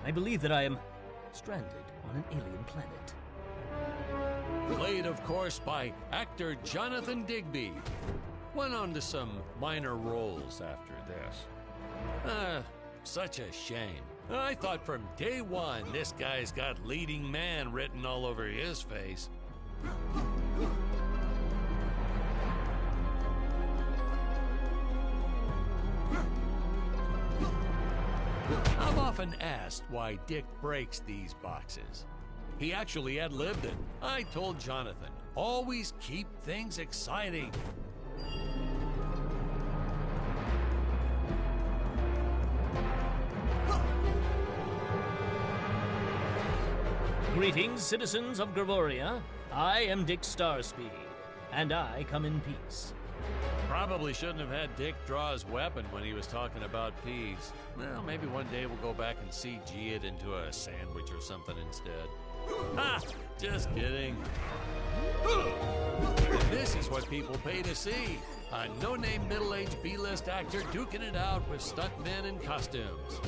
I believe that I am stranded on an alien planet. Played, of course, by actor Jonathan Digby. Went on to some minor roles after this. Such a shame. I thought from day one this guy's got leading man written all over his face. I've often asked why Dick breaks these boxes. He actually ad-libbed it. I told Jonathan, always keep things exciting. Greetings, citizens of Gravoria. I am Dick Starspeed, and I come in peace. Probably shouldn't have had Dick draw his weapon when he was talking about peas. Well, maybe one day we'll go back and CG it into a sandwich or something instead. Ha! Just kidding. This is what people pay to see. A no-name middle-aged B-list actor duking it out with stuntmen in costumes.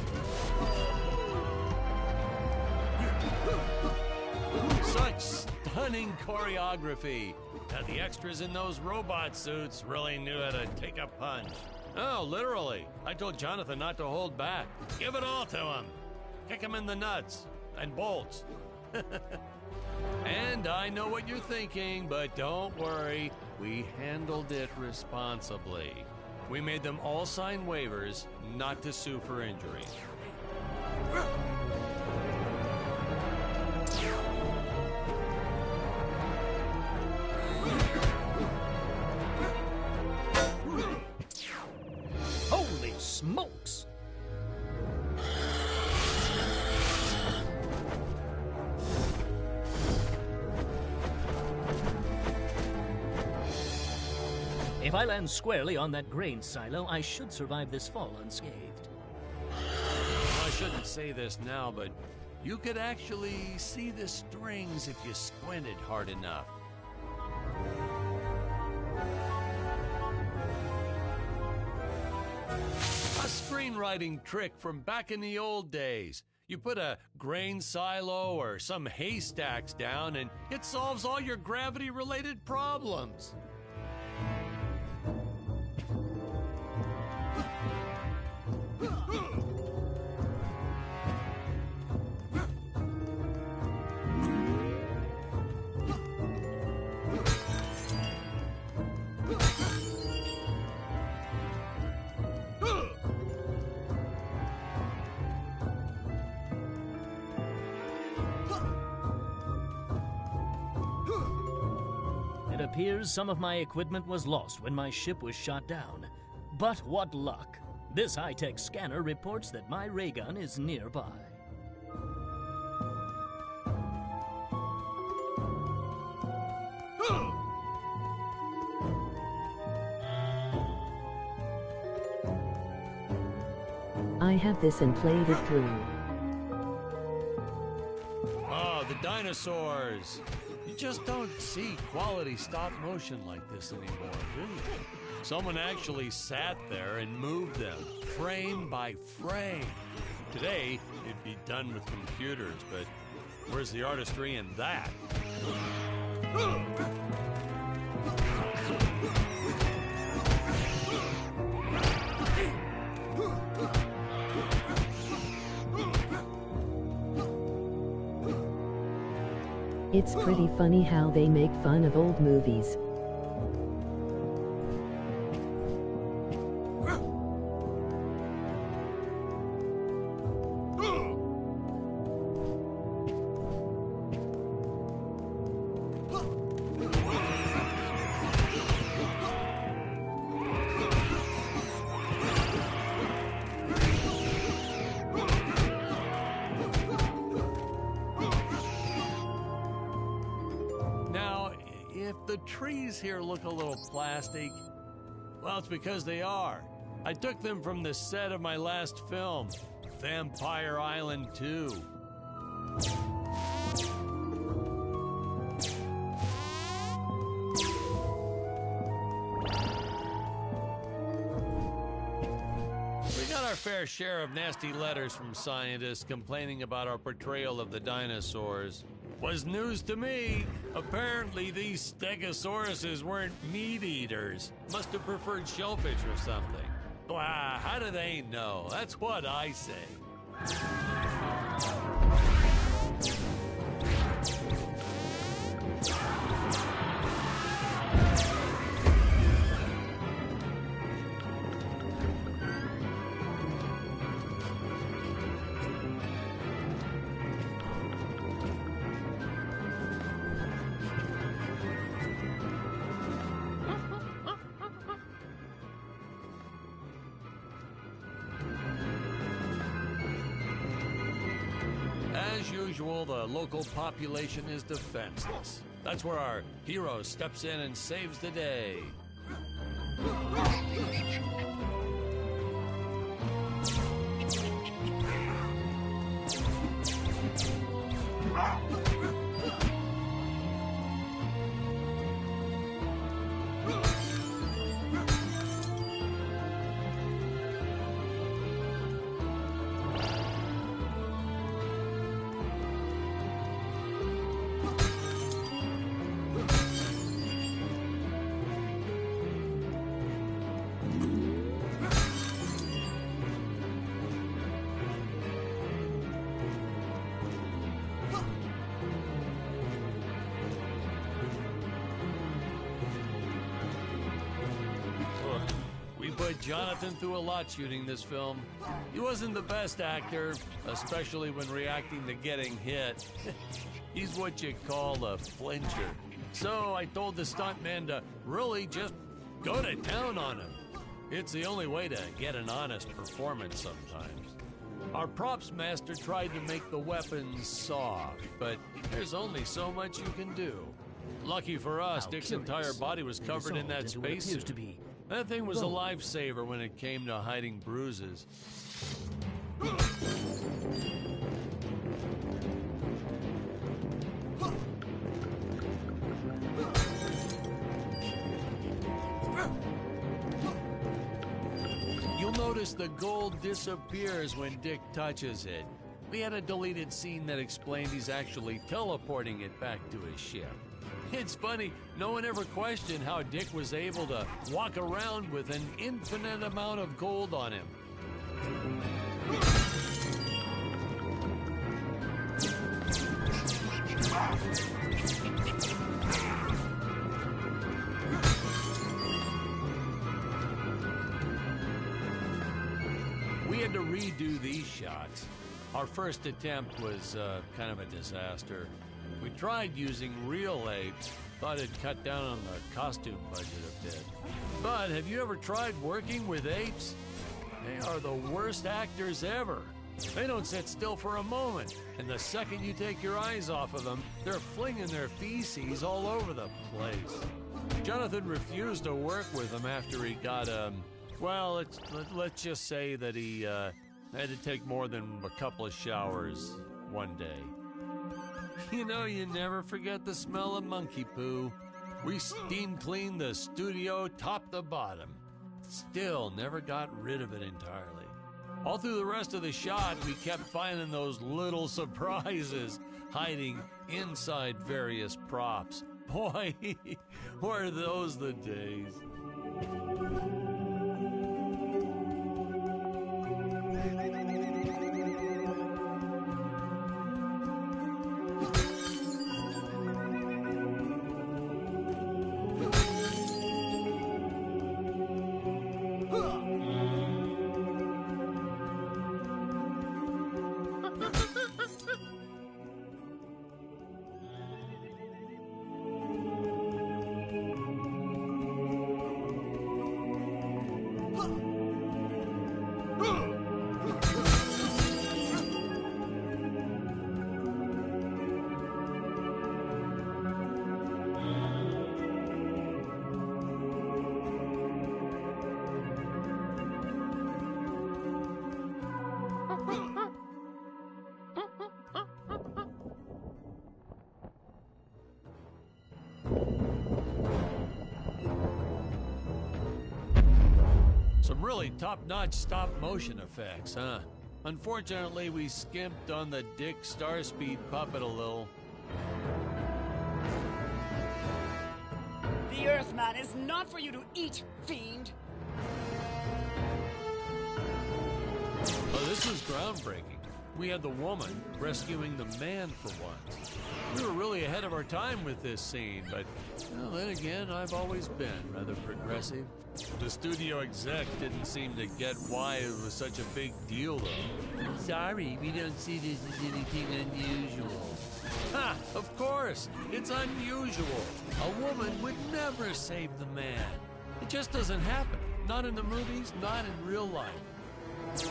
Such stunning choreography. The extras in those robot suits really knew how to take a punch. Oh, literally. I told Jonathan not to hold back. Give it all to him. Kick him in the nuts and bolts. And I know what you're thinking, but don't worry. We handled it responsibly. We made them all sign waivers not to sue for injury. Holy smokes! If I land squarely on that grain silo, I should survive this fall unscathed. I shouldn't say this now, but you could actually see the strings if you squinted hard enough. A screenwriting trick from back in the old days. You put a grain silo or some haystacks down and it solves all your gravity-related problems. It appears some of my equipment was lost when my ship was shot down. But what luck! This high-tech scanner reports that my ray gun is nearby. I have this inflated through. Oh, the dinosaurs! You just don't see quality stop motion like this anymore, do you? Someone actually sat there and moved them, frame by frame. Today, it'd be done with computers, but where's the artistry in that? It's pretty funny how they make fun of old movies. If the trees here look a little plastic, well, it's because they are. I took them from the set of my last film, Vampire Island 2. We got our fair share of nasty letters from scientists complaining about our portrayal of the dinosaurs was news to me. Apparently, these stegosauruses weren't meat eaters. Must have preferred shellfish or something. Wow, how do they know? That's what I say. As usual, the local population is defenseless. That's where our hero steps in and saves the day. We put Jonathan through a lot shooting this film. He wasn't the best actor, especially when reacting to getting hit. He's what you call a flincher. So I told the stuntman to really just go to town on him. It's the only way to get an honest performance sometimes. Our props master tried to make the weapons soft, but there's only so much you can do. Lucky for us, How Dick's curious. entire body was covered in that Dissolved into what appears spacesuit. to be That thing was a gold. lifesaver when it came to hiding bruises. You'll notice the gold disappears when Dick touches it. We had a deleted scene that explained he's actually teleporting it back to his ship. It's funny, no one ever questioned how Dick was able to walk around with an infinite amount of gold on him. We had to redo these shots. Our first attempt was kind of a disaster. We tried using real apes, thought it'd cut down on the costume budget a bit. But have you ever tried working with apes? They are the worst actors ever. They don't sit still for a moment, and the second you take your eyes off of them, they're flinging their feces all over the place. Jonathan refused to work with them after he got, well, let's just say that he had to take more than a couple of showers one day. You know, you never forget the smell of monkey poo. We steam cleaned the studio top to bottom. Still never got rid of it entirely. All through the rest of the shot, we kept finding those little surprises hiding inside various props. Boy, were those the days. Some really top-notch stop-motion effects, huh? Unfortunately, we skimped on the Dick Starspeed puppet a little. The Earthman is not for you to eat, fiend! Oh, this was groundbreaking. We had the woman rescuing the man for once. We were really ahead of our time with this scene, but well, then again, I've always been rather progressive. The studio exec didn't seem to get why it was such a big deal, though. Sorry, we don't see this as anything unusual. Ha! Of course! It's unusual. A woman would never save the man. It just doesn't happen. Not in the movies, not in real life.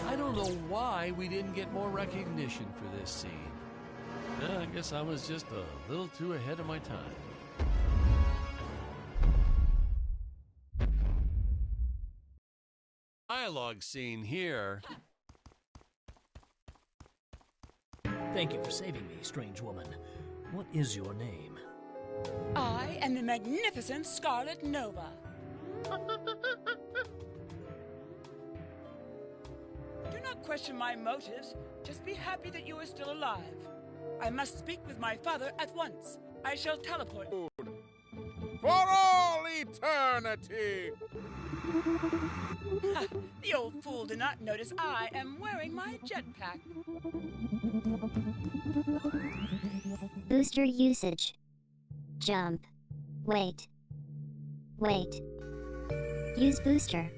I don't know why we didn't get more recognition for this scene. I guess I was just a little too ahead of my time. Dialogue scene here. Thank you for saving me, strange woman. What is your name? I am the magnificent Scarlet Nova. Do not question my motives. Just be happy that you are still alive. I must speak with my father at once. I shall teleport. For all eternity! Ha, the old fool did not notice I am wearing my jetpack. Booster usage. Jump. Wait. Wait. Use booster.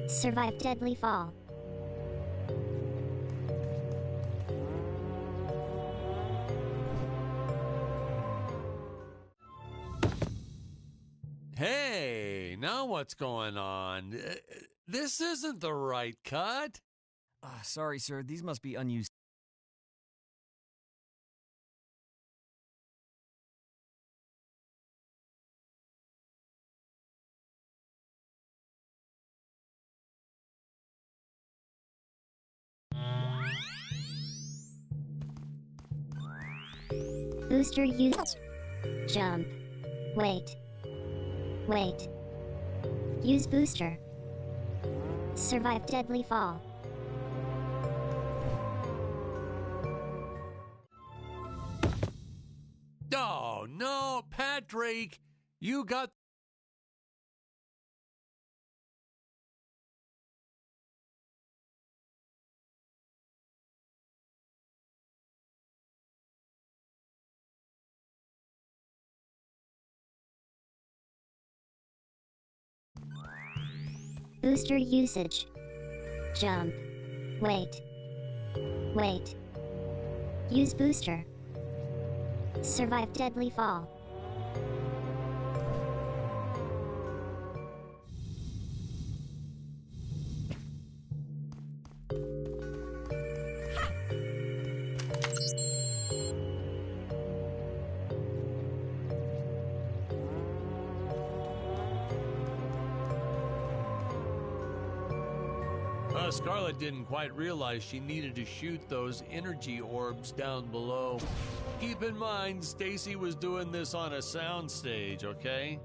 Survive deadly fall. Hey, now what's going on? This isn't the right cut. Sorry, sir. These must be unused. Booster use. Jump. Wait. Wait. Use booster. Survive deadly fall. Oh, no, Patrick. You got... Booster usage. Jump. Wait. Wait. Use booster. Survive deadly fall. Scarlet didn't quite realize she needed to shoot those energy orbs down below. Keep in mind, Stacy was doing this on a soundstage, okay?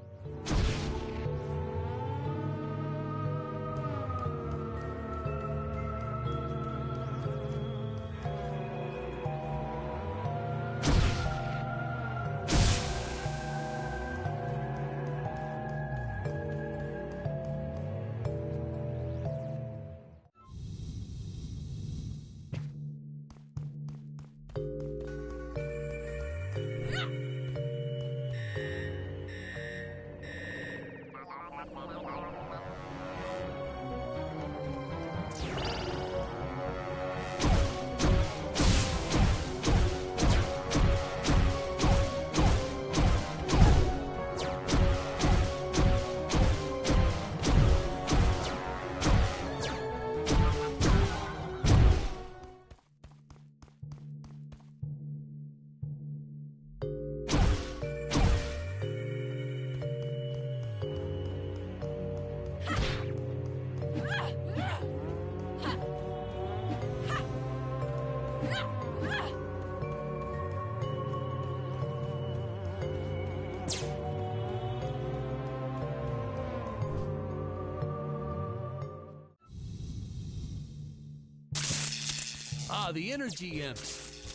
the energy imps.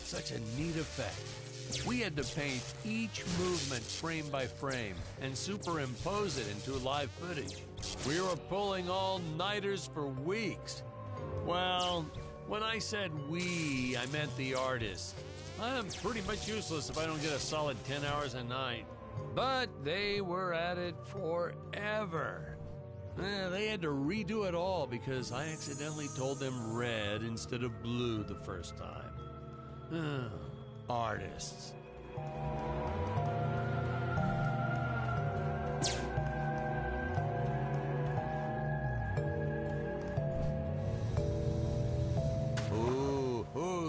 Such a neat effect. We had to paint each movement frame by frame and superimpose it into live footage. We were pulling all-nighters for weeks. Well, when I said we, I meant the artists. I'm pretty much useless if I don't get a solid 10 hours a night. But they were at it forever. They had to redo it all because I accidentally told them red instead of blue the first time. Artists.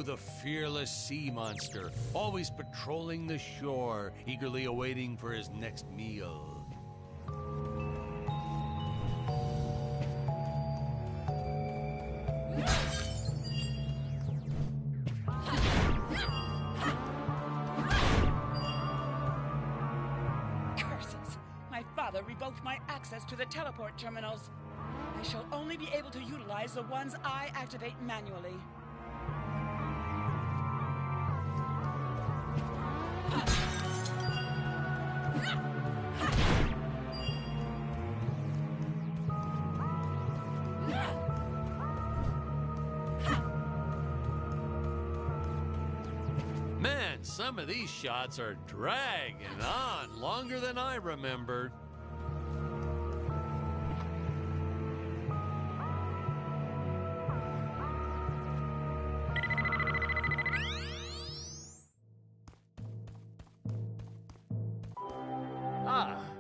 The fearless sea monster, always patrolling the shore, eagerly awaiting for his next meal. Curses! My father revoked my access to the teleport terminals. I shall only be able to utilize the ones I activate manually. Man, some of these shots are dragging on longer than I remembered.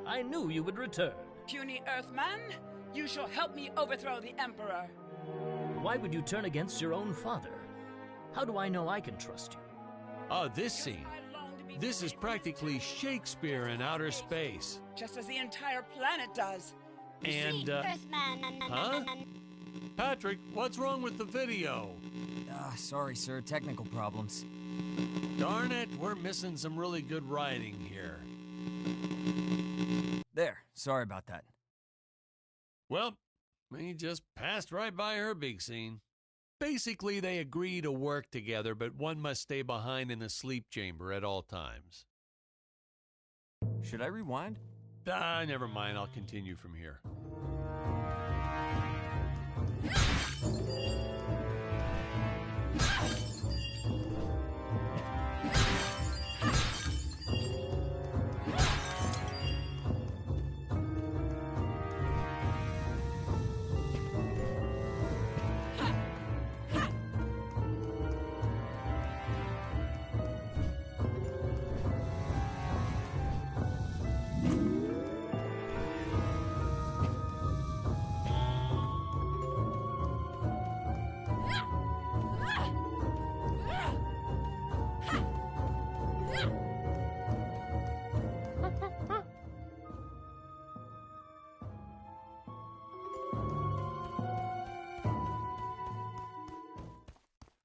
I knew you would return. Puny Earthman, you shall help me overthrow the Emperor. Why would you turn against your own father? How do I know I can trust you? Oh, this scene. This is practically Shakespeare in outer space. Just as the entire planet does. And, huh? Patrick, what's wrong with the video? Sorry, sir. Technical problems. Darn it, we're missing some really good writing here. There. Sorry about that. Well, we just passed right by her big scene. Basically, they agree to work together, but one must stay behind in the sleep chamber at all times. Should I rewind? Never mind. I'll continue from here.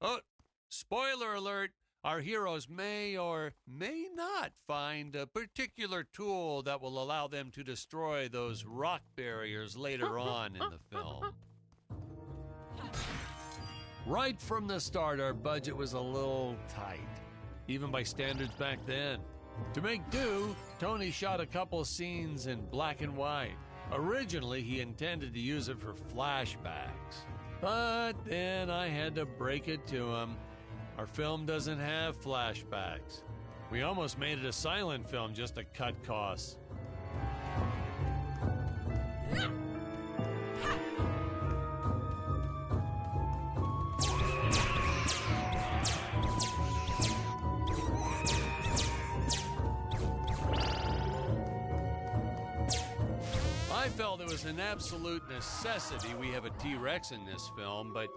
Oh, spoiler alert, our heroes may or may not find a particular tool that will allow them to destroy those rock barriers later on in the film. Right from the start, our budget was a little tight, even by standards back then. To make do, Tony shot a couple scenes in black and white. Originally, he intended to use it for flashbacks. But then I had to break it to him. Our film doesn't have flashbacks. We almost made it a silent film just to cut costs. I felt it was an absolute necessity we have a T-Rex in this film, but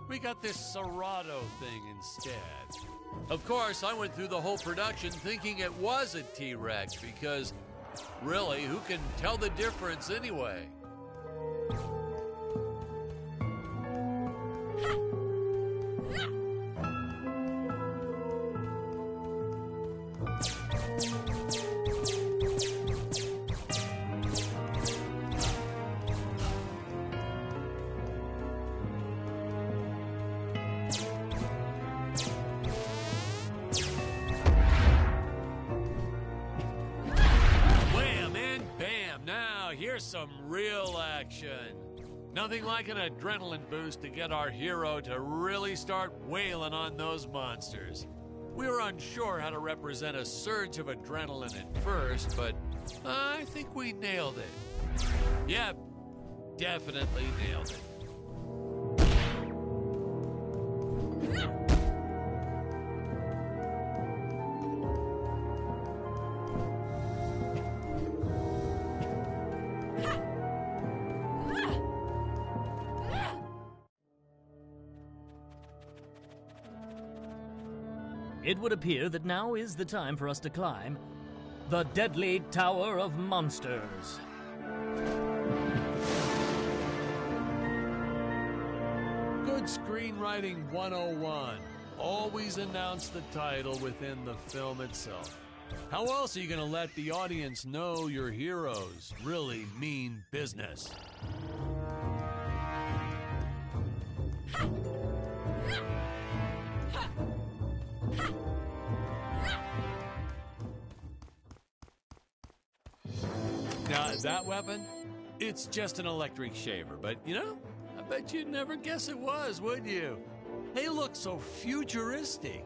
we got this Serato thing instead. Of course, I went through the whole production thinking it was a T-Rex because, really, who can tell the difference anyway? some real action. Nothing like an adrenaline boost to get our hero to really start wailing on those monsters. We were unsure how to represent a surge of adrenaline at first, but I think we nailed it. Yep, definitely nailed it. It would appear that now is the time for us to climb the Deadly Tower of Monsters. Good screenwriting 101. Always announce the title within the film itself. How else are you going to let the audience know your heroes really mean business? Now, that weapon? It's just an electric shaver, but you know, I bet you'd never guess it was, would you? They look so futuristic.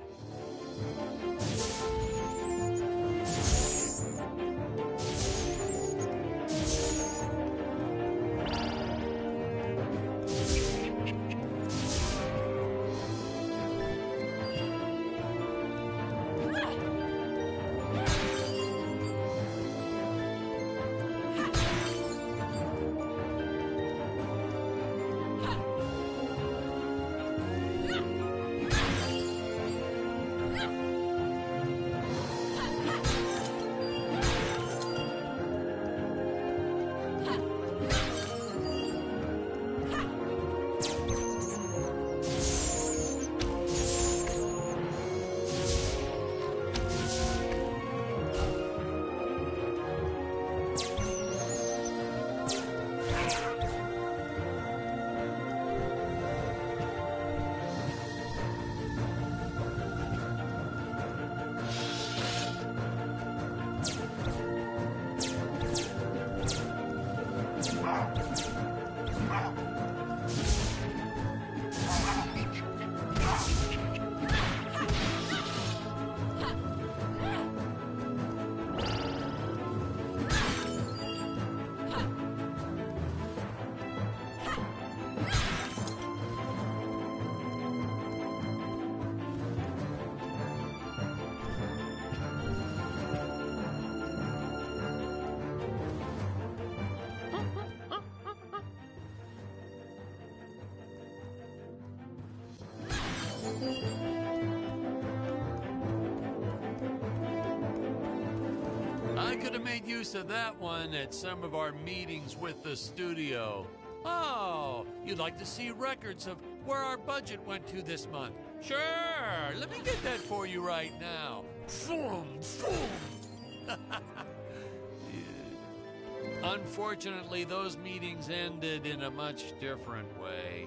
I could have made use of that one at some of our meetings with the studio. Oh, you'd like to see records of where our budget went to this month? Sure, let me get that for you right now. Boom, boom. Yeah. Unfortunately, those meetings ended in a much different way.